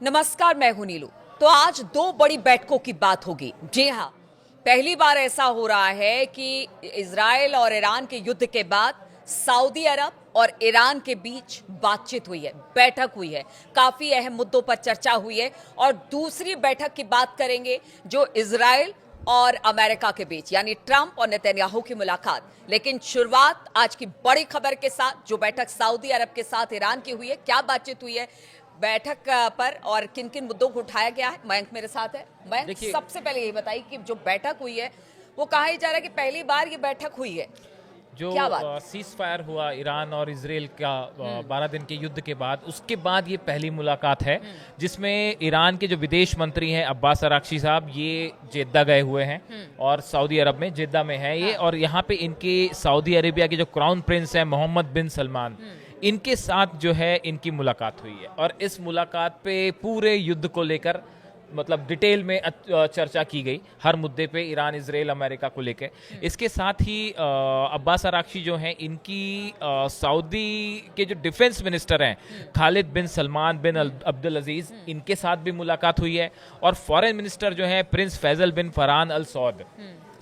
नमस्कार, मैं हूं नीलू। तो आज दो बड़ी बैठकों की बात होगी। जी हाँ, पहली बार ऐसा हो रहा है कि इजराइल और ईरान के युद्ध के बाद सऊदी अरब और ईरान के बीच बातचीत हुई है, बैठक हुई है, काफी अहम मुद्दों पर चर्चा हुई है। और दूसरी बैठक की बात करेंगे जो इजराइल और अमेरिका के बीच, यानी ट्रंप और नेतन्याहू की मुलाकात। लेकिन शुरुआत आज की बड़ी खबर के साथ, जो बैठक सऊदी अरब के साथ ईरान की हुई है। क्या बातचीत हुई है बैठक पर और किन किन मुद्दों को उठाया गया है, मयंक मेरे साथ है। मयंक, सबसे पहले यही बताइए कि जो बैठक हुई है वो कहा ही जा रहा है कि पहली बार ये बैठक हुई है। जो क्या बात? सीज फायर हुआ ईरान और इजराइल का 12 दिन के युद्ध के बाद, उसके बाद ये पहली मुलाकात है जिसमें ईरान के जो विदेश मंत्री हैं अब्बास अराक्ची साहब, ये जेद्दा गए हुए हैं और सऊदी अरब में जेद्दा में है ये। और यहाँ पे इनके सऊदी अरेबिया के जो क्राउन प्रिंस हैं मोहम्मद बिन सलमान, इनके साथ जो है इनकी मुलाकात हुई है। और इस मुलाकात पे पूरे युद्ध को लेकर मतलब डिटेल में चर्चा की गई, हर मुद्दे पे, ईरान, इजराइल, अमेरिका को लेकर। इसके साथ ही अब्बास अराक्ची जो हैं, इनकी सऊदी के जो डिफेंस मिनिस्टर हैं खालिद बिन सलमान बिन अब्दुल अजीज, इनके साथ भी मुलाकात हुई है। और फॉरेन मिनिस्टर जो हैं प्रिंस फैजल बिन फरहान अल सऊद,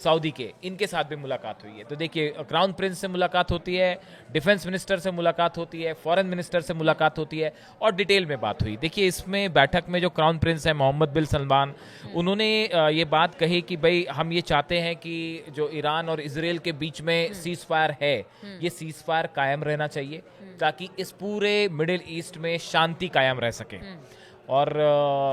सऊदी के, इनके साथ भी मुलाकात हुई है। तो देखिए, क्राउन प्रिंस से मुलाकात होती है, डिफेंस मिनिस्टर से मुलाकात होती है, फॉरेन मिनिस्टर से मुलाकात होती है और डिटेल में बात हुई। देखिए, इसमें बैठक में जो क्राउन प्रिंस है मोहम्मद बिन सलमान, उन्होंने ये बात कही कि भाई हम ये चाहते हैं कि जो ईरान और इजराइल के बीच में सीज फायर है, ये सीज फायर कायम रहना चाहिए ताकि इस पूरे मिडिल ईस्ट में शांति कायम रह सके। और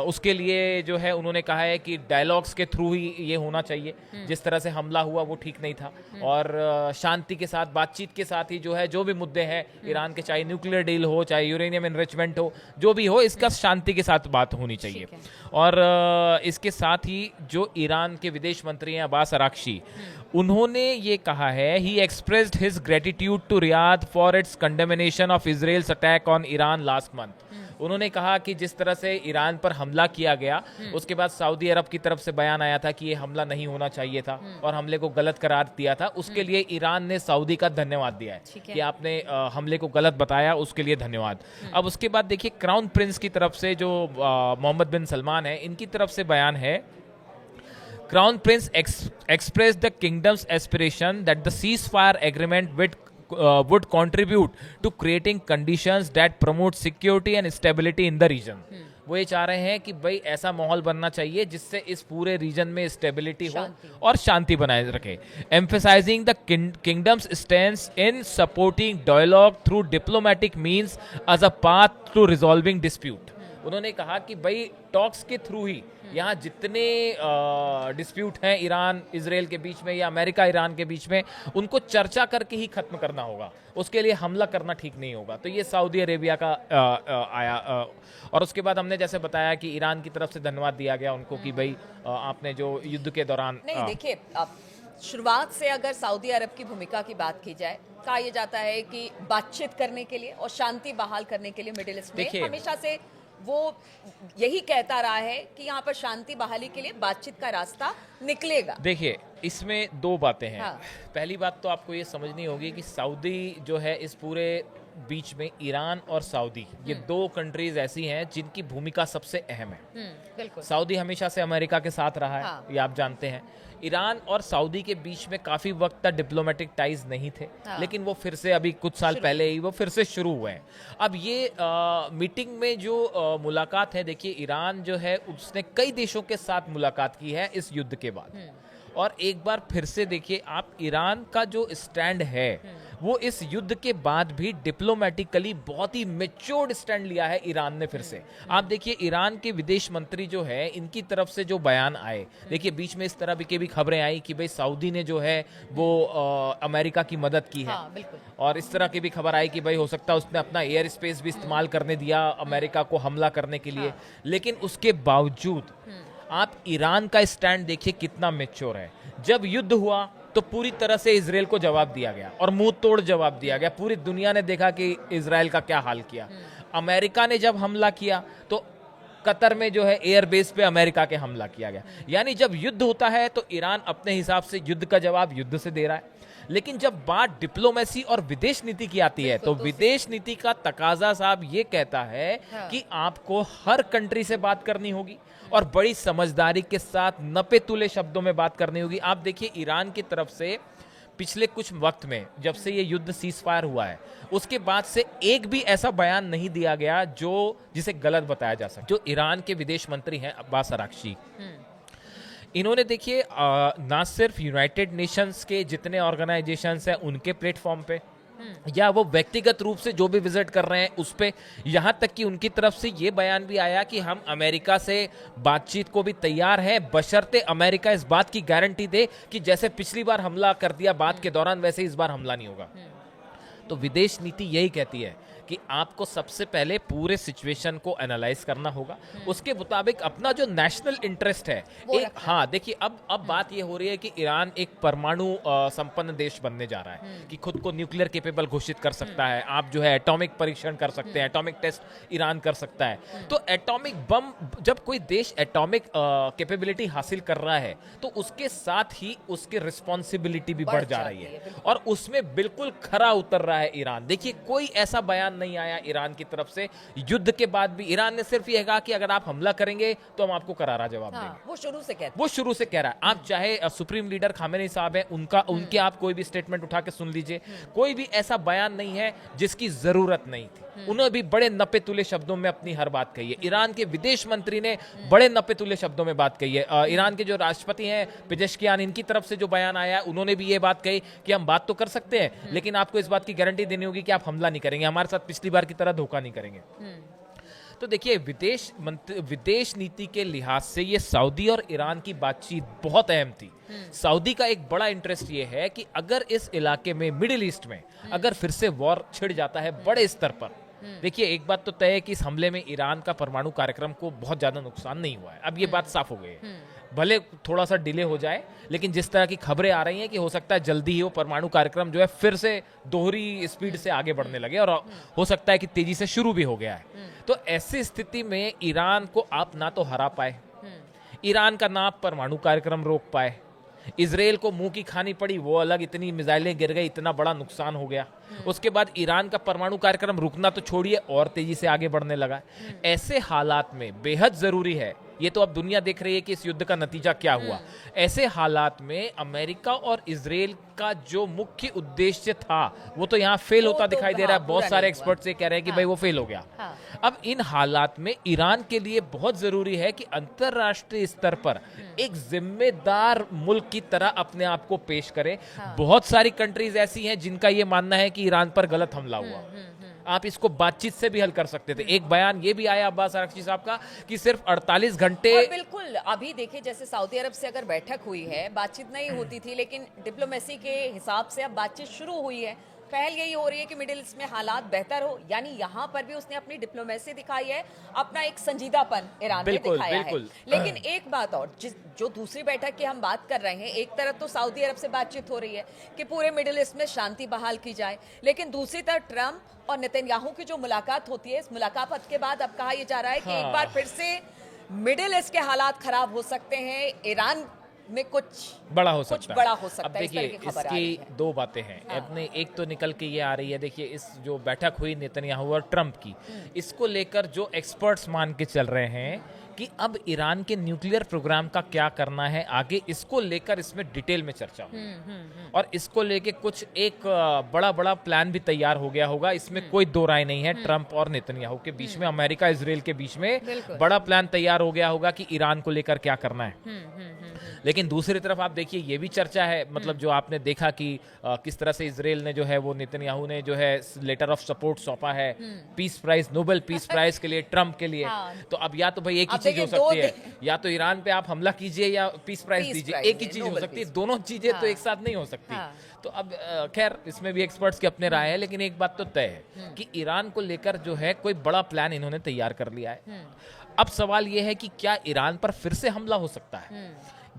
उसके लिए जो है उन्होंने कहा है कि डायलॉग्स के थ्रू ही ये होना चाहिए। जिस तरह से हमला हुआ वो ठीक नहीं था। और शांति के साथ, बातचीत के साथ ही जो है, जो भी मुद्दे हैं ईरान के, चाहे न्यूक्लियर डील हो, चाहे यूरेनियम एनरिचमेंट हो, जो भी हो, इसका शांति के साथ बात होनी चाहिए। और इसके साथ ही जो ईरान के विदेश मंत्री हैं अब्बास अराक्ची, उन्होंने ये कहा है, he expressed his gratitude to Riyadh for its condemnation of Israel's attack on Iran last month. उन्होंने कहा कि जिस तरह से ईरान पर हमला किया गया, उसके बाद सऊदी अरब की तरफ से बयान आया था कि ये हमला नहीं होना चाहिए था और हमले को गलत करार दिया था। उसके लिए ईरान ने सऊदी का धन्यवाद दिया है कि आपने हमले को गलत बताया, उसके लिए धन्यवाद। अब उसके बाद देखिए, क्राउन प्रिंस की तरफ से जो मोहम्मद बिन सलमान है, इनकी तरफ से बयान है, Crown Prince expressed the kingdom's aspiration that the ceasefire agreement would contribute to creating conditions that promote security and stability in the region. वो ये चाह रहे हैं कि भाई ऐसा माहौल बनना चाहिए जिससे इस पूरे रीजन में स्टेबिलिटी हो और शांति बनाए रखे। Emphasizing the kingdom's stance in supporting dialogue through diplomatic means as a path to resolving dispute. उन्होंने कहा कि भाई टॉक्स के थ्रू ही यहाँ जितने डिस्प्यूट हैं ईरान इजराइल के बीच में या अमेरिका ईरान के बीच में, उनको चर्चा करके ही खत्म करना होगा। उसके लिए हमला करना ठीक नहीं होगा। तो ये सऊदी अरेबिया का आया। और उसके बाद हमने जैसे बताया कि ईरान की तरफ से धन्यवाद दिया गया उनको कि भाई आपने जो युद्ध के दौरान नहीं, देखिए, अब शुरुआत से अगर सऊदी अरब की भूमिका की बात की जाए, कहा यह जाता है कि बातचीत करने के लिए और शांति बहाल करने के लिए मिडिल ईस्ट में हमेशा से वो यही कहता रहा है कि यहाँ पर शांति बहाली के लिए बातचीत का रास्ता निकलेगा। देखिए, इसमें दो बातें हैं। हाँ। पहली बात तो आपको ये समझनी होगी कि सऊदी जो है, इस पूरे बीच में ईरान और सऊदी, ये दो कंट्रीज ऐसी हैं जिनकी भूमिका सबसे अहम है। बिल्कुल। सऊदी हमेशा से अमेरिका के साथ रहा है। हाँ। ये आप जानते हैं। ईरान और सऊदी के बीच में काफी वक्त तक डिप्लोमेटिक टाइज नहीं थे। हाँ। लेकिन वो फिर से अभी कुछ साल पहले ही वो फिर से शुरू हुए हैं। अब ये मीटिंग में जो मुलाकात है, देखिए, ईरान जो है उसने कई देशों के साथ मुलाकात की है इस युद्ध के बाद। और एक बार फिर से देखिए आप, ईरान का जो स्टैंड है वो इस युद्ध के बाद भी डिप्लोमेटिकली बहुत ही मेच्योर्ड स्टैंड लिया है ईरान ने फिर से। आप देखिए, ईरान के विदेश मंत्री जो है, इनकी तरफ से जो बयान आए, देखिए बीच में इस तरह की भी खबरें आई कि भाई सऊदी ने जो है वो अमेरिका की मदद की है। हाँ, बिल्कुल। और इस तरह की भी खबर आई कि भाई हो सकता है उसने अपना एयर स्पेस भी इस्तेमाल करने दिया अमेरिका को हमला करने के लिए। लेकिन उसके बावजूद आप ईरान का स्टैंड देखिए कितना मेच्योर है। जब युद्ध हुआ तो पूरी तरह से इजराइल को जवाब दिया गया और मुंह तोड़ जवाब दिया गया। पूरी दुनिया ने देखा कि इजराइल का क्या हाल किया। अमेरिका ने जब हमला किया तो कतर में जो है एयरबेस पे अमेरिका के हमला किया गया। यानी जब युद्ध होता है तो ईरान अपने हिसाब से युद्ध का जवाब युद्ध से दे रहा है। लेकिन जब बात डिप्लोमेसी और विदेश नीति की आती है तो विदेश नीति का तकाजा साहब ये कहता है कि आपको हर कंट्री से बात करनी होगी और बड़ी समझदारी के साथ नपे तुले शब्दों में बात करनी होगी। आप देखिए ईरान की तरफ से पिछले कुछ वक्त में जब से ये युद्ध सीज फायर हुआ है उसके बाद से एक भी ऐसा बयान नहीं दिया गया जो जिसे गलत बताया जा सके। जो ईरान के विदेश मंत्री हैं अब्बास अराक्ची, इन्होंने देखिए ना सिर्फ यूनाइटेड नेशंस के जितने ऑर्गेनाइजेशंस हैं उनके प्लेटफॉर्म पे या वो व्यक्तिगत रूप से जो भी विजिट कर रहे हैं उस पे, यहां तक कि उनकी तरफ से ये बयान भी आया कि हम अमेरिका से बातचीत को भी तैयार हैं बशर्ते अमेरिका इस बात की गारंटी दे कि जैसे पिछली बार हमला कर दिया बात के दौरान वैसे इस बार हमला नहीं होगा। तो विदेश नीति यही कहती है कि आपको सबसे पहले पूरे सिचुएशन को एनालाइज करना होगा, उसके मुताबिक अपना जो नेशनल इंटरेस्ट है हाँ देखिए अब बात ये हो रही है कि ईरान एक परमाणु संपन्न देश बनने जा रहा है कि खुद को न्यूक्लियर केपेबल घोषित कर सकता है। आप जो है एटॉमिक परीक्षण कर सकते हैं, एटॉमिक टेस्ट ईरान कर सकता है। तो एटॉमिक बम जब कोई देश एटॉमिक कैपेबिलिटी हासिल कर रहा है तो उसके साथ ही उसकी रिस्पॉन्सिबिलिटी भी बढ़ जा रही है और उसमें बिल्कुल खरा उतर रहा है ईरान। देखिए कोई ऐसा बयान नहीं आया ईरान की तरफ से युद्ध के बाद भी। ईरान ने सिर्फ यह कहा कि अगर आप हमला करेंगे तो हम आपको करारा जवाब देंगे। वो शुरू से कह रहा है। आप चाहे सुप्रीम लीडर खामेनी साहब हैं उनके आप कोई भी स्टेटमेंट उठा के सुन लीजिए, कोई भी ऐसा बयान नहीं है जिसकी जरूरत नहीं थी। उन्होंने भी बड़े नपे तुले शब्दों में अपनी हर बात कही है। ईरान के विदेश मंत्री ने बड़े नपे तुले शब्दों में बात कही है। ईरान के जो राष्ट्रपति हैं पेजेश्कियान, इनकी तरफ से जो बयान आया है उन्होंने भी ये बात कही कि हम बात तो कर सकते हैं लेकिन आपको इस बात की गारंटी देनी होगी कि आप हमला नहीं करेंगे, हमारे साथ पिछली बार की तरह धोखा नहीं करेंगे। तो देखिए विदेश नीति के लिहाज से ये सऊदी और ईरान की बातचीत बहुत अहम थी। सऊदी का एक बड़ा इंटरेस्ट ये है कि अगर इस इलाके में मिडिल ईस्ट में अगर फिर से वॉर छिड़ जाता है बड़े स्तर पर, देखिए एक बात तो तय है कि इस हमले में ईरान का परमाणु कार्यक्रम को बहुत ज्यादा नुकसान नहीं हुआ है। अब ये बात साफ हो गई है, भले थोड़ा सा डिले हो जाए लेकिन जिस तरह की खबरें आ रही हैं कि हो सकता है जल्दी ही वो परमाणु कार्यक्रम जो है फिर से दोहरी स्पीड से आगे बढ़ने लगे और हो सकता है कि तेजी से शुरू भी हो गया है। तो ऐसी स्थिति में ईरान को आप ना तो हरा पाए, ईरान का ना परमाणु कार्यक्रम रोक पाए, इजराइल को मुंह की खानी पड़ी, वो अलग, इतनी मिसाइलें गिर गई, इतना बड़ा नुकसान हो गया। उसके बाद ईरान का परमाणु कार्यक्रम रुकना तो छोड़िए और तेजी से आगे बढ़ने लगा। ऐसे हालात में बेहद जरूरी है, ये तो अब दुनिया देख रही है कि इस युद्ध का नतीजा क्या हुआ। ऐसे हालात में अमेरिका और इजराइल का जो मुख्य उद्देश्य था वो तो यहाँ फेल होता दिखाई दे रहा है। बहुत सारे एक्सपर्ट्स ये कह रहे हैं कि भाई वो फेल हो गया। अब इन हालात में ईरान के लिए बहुत जरूरी है कि अंतरराष्ट्रीय स्तर पर एक जिम्मेदार मुल्क की तरह अपने आप को पेश करे। बहुत सारी कंट्रीज ऐसी हैं जिनका ये मानना है कि ईरान पर गलत हमला हुआ, आप इसको बातचीत से भी हल कर सकते थे। एक बयान ये भी आया अब्बास अराक्ची साहब का कि सिर्फ 48 घंटे। बिल्कुल, अभी देखिए जैसे सऊदी अरब से अगर बैठक हुई है, बातचीत नहीं होती थी लेकिन डिप्लोमेसी के हिसाब से अब बातचीत शुरू हुई है। पहल यही हो रही है कि मिडिल ईस्ट में हालात बेहतर हो, यानी यहाँ पर भी उसने अपनी डिप्लोमेसी दिखाई है, अपना एक संजीदापन ईरान में दिखाया है। लेकिन एक बात और, जो दूसरी बैठक की हम बात कर रहे हैं, एक तरफ तो सऊदी अरब से बातचीत हो रही है कि पूरे मिडिल ईस्ट में शांति बहाल की जाए, लेकिन दूसरी तरफ ट्रंप और नेतन्याहू की जो मुलाकात होती है, इस मुलाकात के बाद अब कहा यह जा रहा है कि एक बार फिर से मिडिल ईस्ट के हालात खराब हो सकते हैं, ईरान में कुछ बड़ा हो सकता है। अब देखिए इसकी दो बातें हैं। अपने एक तो निकल के ये आ रही है, देखिए इस जो बैठक हुई नेतन्याहू और ट्रंप की, इसको लेकर जो एक्सपर्ट्स मान के चल रहे हैं कि अब ईरान के न्यूक्लियर प्रोग्राम का क्या करना है आगे, इसको लेकर इसमें डिटेल में चर्चा हो और इसको लेके कुछ एक बड़ा प्लान भी तैयार हो गया होगा। इसमें कोई दो राय नहीं है। ट्रंप और नेतन्याहू के बीच में, अमेरिका इजराइल के बीच में बड़ा प्लान तैयार हो गया होगा कि ईरान को लेकर क्या करना है। लेकिन दूसरी तरफ आप देखिए ये भी चर्चा है, मतलब जो आपने देखा कि किस तरह से इजराइल ने जो है वो नेतन्याहू ने जो है लेटर ऑफ सपोर्ट सौंपा है peace prize, Nobel peace prize के लिए ट्रंप के लिए। तो अब या तो भाई एक ही चीज हो सकती है, या तो ईरान पे आप हमला कीजिए या पीस प्राइज दीजिए, एक ही चीज हो सकती है। दोनों चीजें तो एक साथ नहीं हो सकती। तो अब खैर इसमें भी एक्सपर्ट्स के अपने राय है, लेकिन एक बात तो तय है कि ईरान को लेकर जो है कोई बड़ा प्लान इन्होंने तैयार कर लिया है। अब सवाल यह है कि क्या ईरान पर फिर से हमला हो सकता है?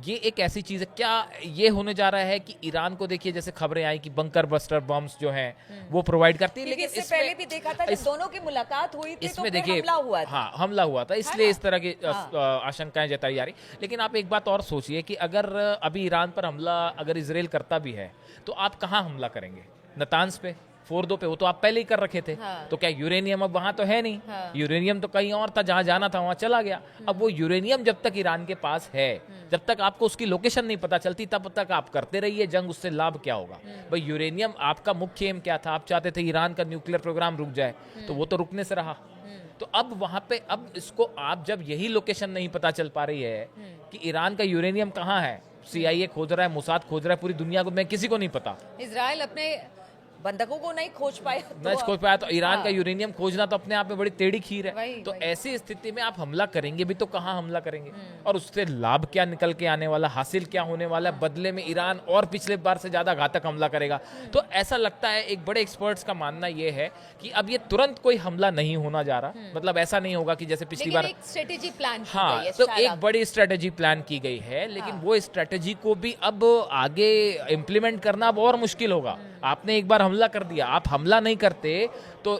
ये एक ऐसी चीज है, क्या ये होने जा रहा है कि ईरान को देखिए जैसे खबरें आई कि बंकर बस्टर बम्स जो हैं वो प्रोवाइड करती है, क्योंकि लेकिन इससे पहले भी देखा था जब दोनों की मुलाकात हुई थी तो इसमें फिर देखिए हमला हुआ था। हाँ, हमला हुआ था, इसलिए इस तरह की आशंकाएं जताई जा रही। लेकिन आप एक बात और सोचिए कि अगर अभी ईरान पर हमला अगर इजराइल करता भी है तो आप कहाँ हमला करेंगे? नतान्स पे, फोर्दो पे, वो तो आप पहले ही कर रखे थे। तो क्या यूरेनियम अब वहां तो है नहीं? यूरेनियम तो कहीं और था, जहां जाना था वहां चला गया। अब वो यूरेनियम जब तक ईरान के पास है, जब तक आपको उसकी लोकेशन नहीं पता चलती, तब तक आप करते रहिए जंग, उससे लाभ क्या होगा? भाई यूरेनियम आपका मुख्य एम क्या था? आप चाहते थे ईरान का न्यूक्लियर प्रोग्राम रुक जाए, तो वो तो रुकने से रहा। तो अब वहां पे, अब इसको आप जब यही लोकेशन नहीं पता चल पा रही है कि ईरान का यूरेनियम कहाँ है, CIA खोज रहा है, मोसाद खोज रहा है, पूरी दुनिया को, मैं किसी को नहीं पता। इजराइल अपने बंधकों को नहीं खोज पाया नहीं खोज पाया तो ईरान का यूरेनियम खोजना तो अपने आप में बड़ी टेढ़ी खीर है। तो वही। ऐसी स्थिति में आप हमला करेंगे भी तो कहाँ हमला करेंगे, और उससे लाभ क्या निकल के आने वाला, हासिल क्या होने वाला? बदले में ईरान और पिछले बार से ज्यादा घातक हमला करेगा। तो ऐसा लगता है, एक बड़े एक्सपर्ट्स का मानना यह है कि अब ये तुरंत कोई हमला नहीं होना जा रहा, मतलब ऐसा नहीं होगा कि जैसे पिछली बार स्ट्रेटेजी प्लान की हाँ गई है, तो एक बड़ी स्ट्रेटेजी प्लान की गई है, लेकिन वो स्ट्रेटेजी को भी अब आगे इम्प्लीमेंट करना अब और मुश्किल होगा। आपने एक बार हमला कर दिया, आप हमला नहीं करते तो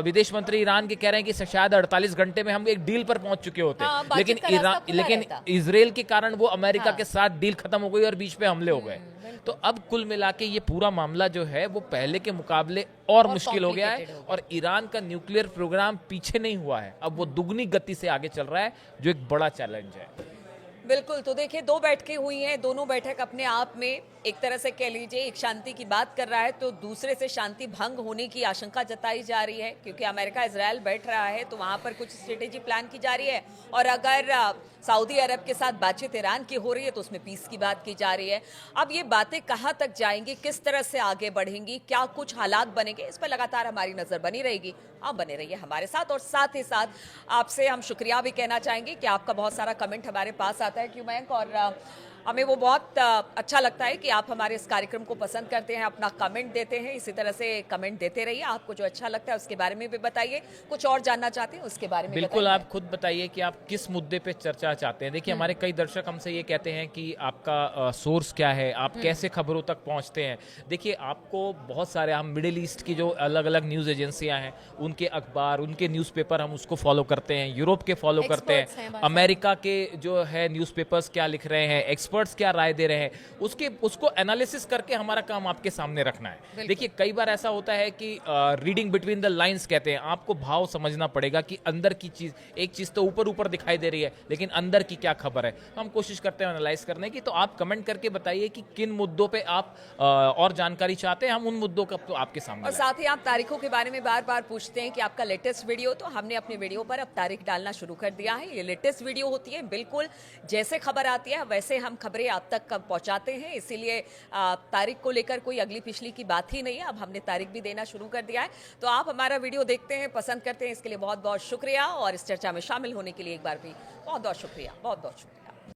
विदेश मंत्री ईरान के कह रहे हैं कि शायद 48 घंटे में हम एक डील पर पहुंच चुके होते। लेकिन इजराइल के कारण वो अमेरिका के साथ डील खत्म हो गई और बीच पे हमले हो गए। तो अब कुल मिला के ये पूरा मामला जो है वो पहले के मुकाबले और मुश्किल हो गया है, और ईरान का न्यूक्लियर प्रोग्राम पीछे नहीं हुआ है, अब वो दुगनी गति से आगे चल रहा है, जो एक बड़ा चैलेंज है। बिल्कुल। तो देखिए, 2 बैठकें हुई हैं, दोनों बैठक अपने आप में एक तरह से कह लीजिए एक शांति की बात कर रहा है, तो दूसरे से शांति भंग होने की आशंका जताई जा रही है, क्योंकि अमेरिका इजराइल बैठ रहा है तो वहां पर कुछ स्ट्रेटेजी प्लान की जा रही है, और अगर सऊदी अरब के साथ बातचीत ईरान की हो रही है तो उसमें पीस की बात की जा रही है। अब ये बातें कहाँ तक जाएंगी, किस तरह से आगे बढ़ेंगी, क्या कुछ हालात बनेंगे, इस पर लगातार हमारी नजर बनी रहेगी। आप बने रहिए हमारे साथ, और साथ ही साथ आपसे हम शुक्रिया भी कहना चाहेंगे कि आपका बहुत सारा कमेंट हमारे पास आता है क्यों मयंक, और हमें वो बहुत अच्छा लगता है कि आप हमारे इस कार्यक्रम को पसंद करते हैं, अपना कमेंट देते हैं। इसी तरह से कमेंट देते रहिए, आपको जो अच्छा लगता है उसके बारे में भी बताइए, कुछ और जानना चाहते हैं उसके बारे में बिल्कुल आप खुद बताइए कि आप किस मुद्दे पे चर्चा चाहते हैं। देखिए, हमारे कई दर्शक हमसे ये कहते हैं कि आपका सोर्स क्या है, आप कैसे खबरों तक पहुंचते हैं। देखिए, आपको बहुत सारे, हम मिडिल ईस्ट की जो अलग अलग न्यूज़ एजेंसियां हैं, उनके अखबार, उनके न्यूज़पेपर हम उसको फॉलो करते हैं, यूरोप के फॉलो करते हैं, अमेरिका के जो है न्यूज़पेपर्स क्या लिख रहे हैं, एक्सपर्ट्स क्या राय दे रहे हैं, उसको एनालिसिस करके हमारा काम आपके सामने रखना है। देखिए, कई बार ऐसा होता है कि रीडिंग बिटवीन द लाइंस कहते हैं, आपको भाव समझना पड़ेगा कि अंदर की चीज, एक चीज तो ऊपर ऊपर दिखाई दे रही है लेकिन अंदर की क्या खबर है। तो हम कोशिश करते हैं एनालाइज करने की। तो आप कमेंट करके बताइए कि किन मुद्दों पे आप और जानकारी चाहते हैं, हम उन मुद्दों का तो आपके सामने। और साथ ही आप तारीखों के बारे में बार बार पूछते हैं कि आपका लेटेस्ट वीडियो, तो हमने अपने वीडियो पर अब तारीख डालना शुरू कर दिया है। ये लेटेस्ट वीडियो होती है, बिल्कुल जैसे खबर आती है वैसे हम खबरें आप तक पहुंचाते हैं, इसीलिए तारीख को लेकर कोई अगली पिछली की बात ही नहीं है। अब हमने तारीख भी देना शुरू कर दिया है। तो आप हमारा वीडियो देखते हैं, पसंद करते हैं, इसके लिए बहुत बहुत शुक्रिया, और इस चर्चा में शामिल होने के लिए एक बार भी बहुत बहुत शुक्रिया, बहुत बहुत शुक्रिया।